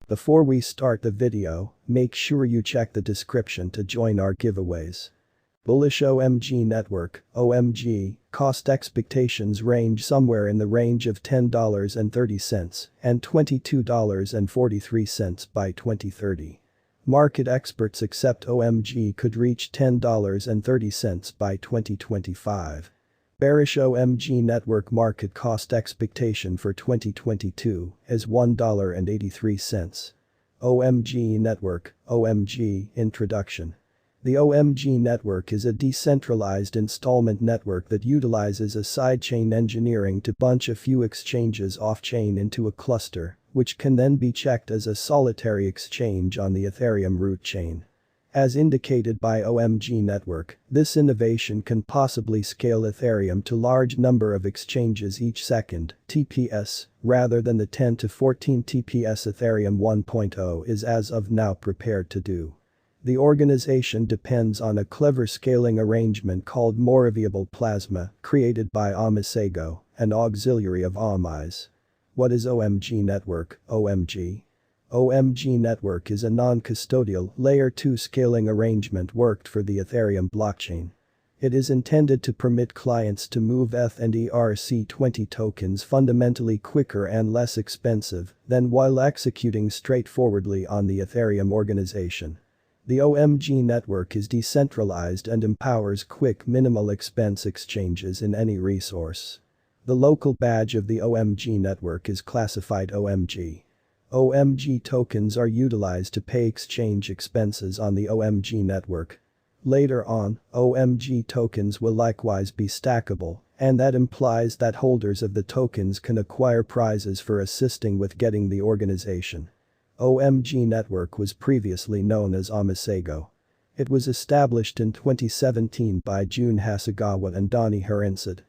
Before we start the video, make sure you check the description to join our giveaways. Bullish OMG network, OMG, cost expectations range somewhere in the range of $10.30 and $22.43 by 2030. Market experts accept OMG could reach $10.30 by 2025. Bearish OMG network market cost expectation for 2022 is $1.83. OMG network, OMG, introduction. The OMG network is a decentralized installment network that utilizes a sidechain engineering to bunch a few exchanges off-chain into a cluster, which can then be checked as a solitary exchange on the Ethereum root chain. As indicated by OMG network, this innovation can possibly scale Ethereum to large number of exchanges each second, TPS, rather than the 10 to 14 TPS Ethereum 1.0 is as of now prepared to do. The organization depends on a clever scaling arrangement called Moraviable Plasma, created by Omisego, an auxiliary of Omise. What is OMG network, OMG? OMG network is a non-custodial Layer 2 scaling arrangement worked for the Ethereum blockchain. It is intended to permit clients to move ETH and ERC20 tokens fundamentally quicker and less expensive than while executing straightforwardly on the Ethereum organization. The OMG network is decentralized and empowers quick minimal expense exchanges in any resource. The local badge of the OMG network is classified OMG. OMG tokens are utilized to pay exchange expenses on the OMG network. Later on, OMG tokens will likewise be stackable, and that implies that holders of the tokens can acquire prizes for assisting with getting the organization. OMG network was previously known as Omisego. It was established in 2017 by Jun Hasegawa and Donnie Harinsad.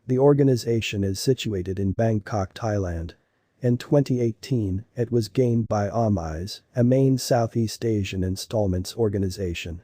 The organization is situated in Bangkok, Thailand. In 2018, it was gained by Omise, a main Southeast Asian installments organization.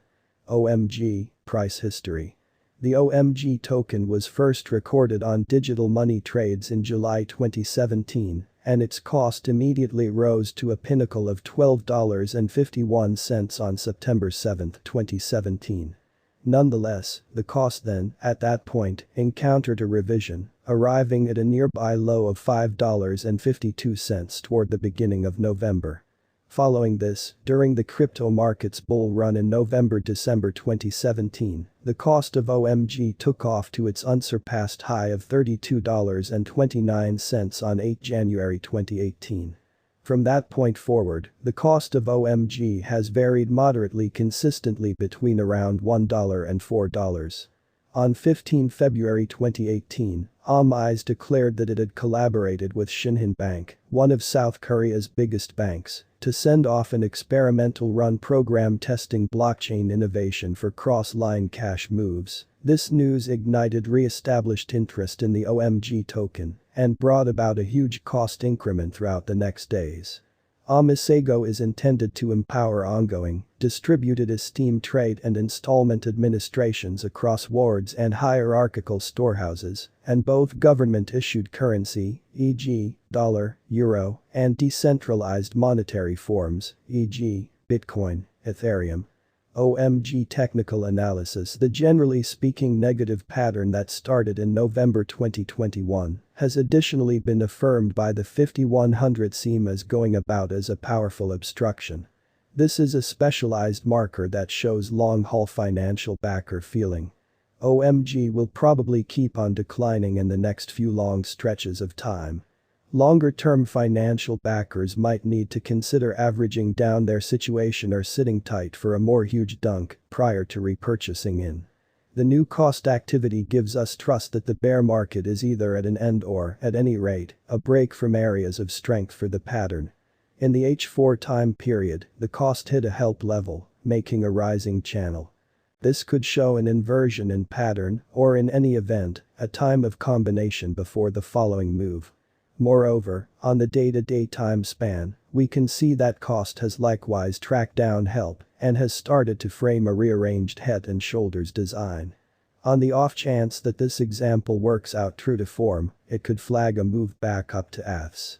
OMG, price history. The OMG token was first recorded on digital money trades in July 2017, and its cost immediately rose to a pinnacle of $12.51 on September 7, 2017. Nonetheless, the cost then, at that point, encountered a revision, arriving at a nearby low of $5.52 toward the beginning of November. Following this, during the crypto market's bull run in November-December 2017, the cost of OMG took off to its unsurpassed high of $32.29 on 8 January 2018. From that point forward, the cost of OMG has varied moderately consistently between around $1 and $4. On 15 February 2018, Omise declared that it had collaborated with Shinhan Bank, one of South Korea's biggest banks, to send off an experimental run program testing blockchain innovation for cross-line cash moves. This news ignited re-established interest in the OMG token and brought about a huge cost increment throughout the next days. Omisego is intended to empower ongoing, distributed esteem trade and installment administrations across wards and hierarchical storehouses, and both government-issued currency, e.g., dollar, euro, and decentralized monetary forms, e.g., Bitcoin, Ethereum. OMG technical analysis. The generally speaking negative pattern that started in November 2021 has additionally been affirmed by the 5100 seam as going about as a powerful obstruction. This is a specialized marker that shows long-haul financial backer feeling. OMG will probably keep on declining in the next few long stretches of time. Longer-term financial backers might need to consider averaging down their situation or sitting tight for a more huge dunk prior to repurchasing in. The new cost activity gives us trust that the bear market is either at an end or, at any rate, a break from areas of strength for the pattern. In the H4 time period, the cost hit a help level, making a rising channel. This could show an inversion in pattern or in any event, a time of combination before the following move. Moreover, on the day-to-day time span, we can see that cost has likewise tracked down help and has started to frame a rearranged head and shoulders design. On the off chance that this example works out true to form, it could flag a move back up to ETHs.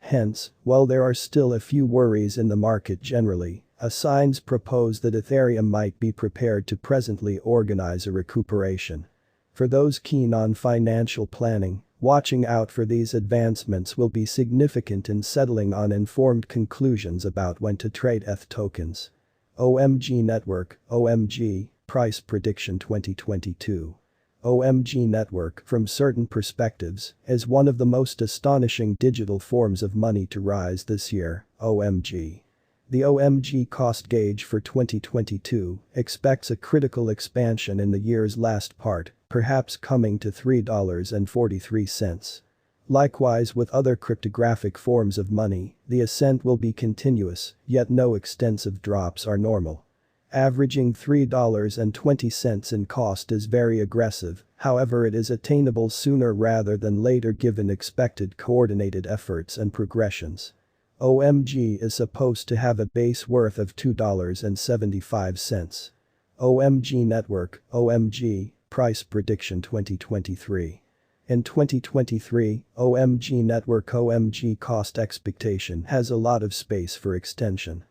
Hence, while there are still a few worries in the market generally, signs propose that Ethereum might be prepared to presently organize a recuperation. For those keen on financial planning, watching out for these advancements will be significant in settling on informed conclusions about when to trade ETH tokens. OMG Network, OMG, Price Prediction 2022. OMG Network, from certain perspectives, is one of the most astonishing digital forms of money to rise this year, OMG. The OMG cost gauge for 2022 expects a critical expansion in the year's last part, perhaps coming to $3.43. Likewise with other cryptographic forms of money, the ascent will be continuous, yet no extensive drops are normal. Averaging $3.20 in cost is very aggressive, however it is attainable sooner rather than later given expected coordinated efforts and progressions. OMG is supposed to have a base worth of $2.75. OMG Network, OMG, Price Prediction 2023. In 2023, OMG Network OMG cost expectation has a lot of space for extension.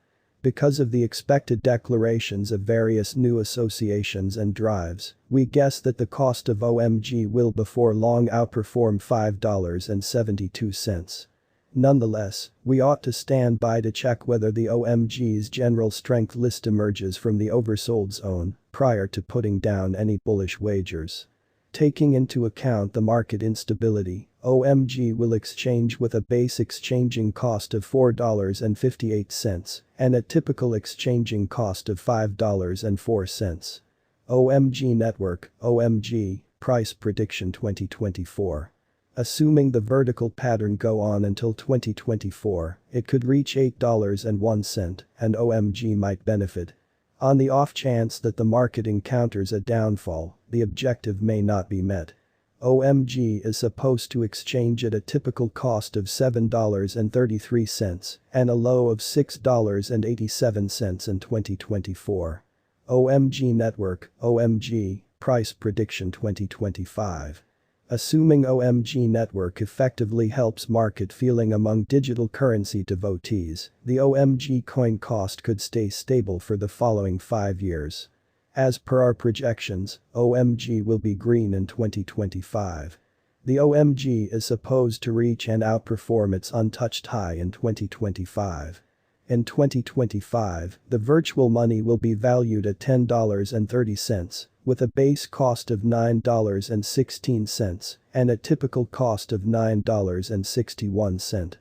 Because of the expected declarations of various new associations and drives, we guess that the cost of OMG will before long outperform $5.72. Nonetheless, we ought to stand by to check whether the OMG's general strength list emerges from the oversold zone prior to putting down any bullish wagers. Taking into account the market instability, OMG will exchange with a base exchanging cost of $4.58 and a typical exchanging cost of $5.04. OMG Network, OMG, Price Prediction 2024. Assuming the vertical pattern go on until 2024, it could reach $8.01 and OMG might benefit. On the off chance that the market encounters a downfall, the objective may not be met. OMG is supposed to exchange at a typical cost of $7.33 and a low of $6.87 in 2024. OMG Network, OMG, Price Prediction 2025. Assuming OMG Network effectively helps market feeling among digital currency devotees, the OMG coin cost could stay stable for the following 5 years. As per our projections, OMG will be green in 2025. The OMG is supposed to reach and outperform its untouched high in 2025. In 2025, the virtual money will be valued at $10.30, with a base cost of $9.16 and a typical cost of $9.61.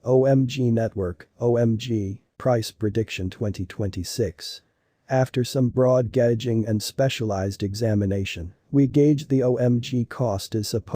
OMG Network, OMG, Price Prediction 2026. After some broad gauging and specialized examination, we gauge the OMG cost is supposed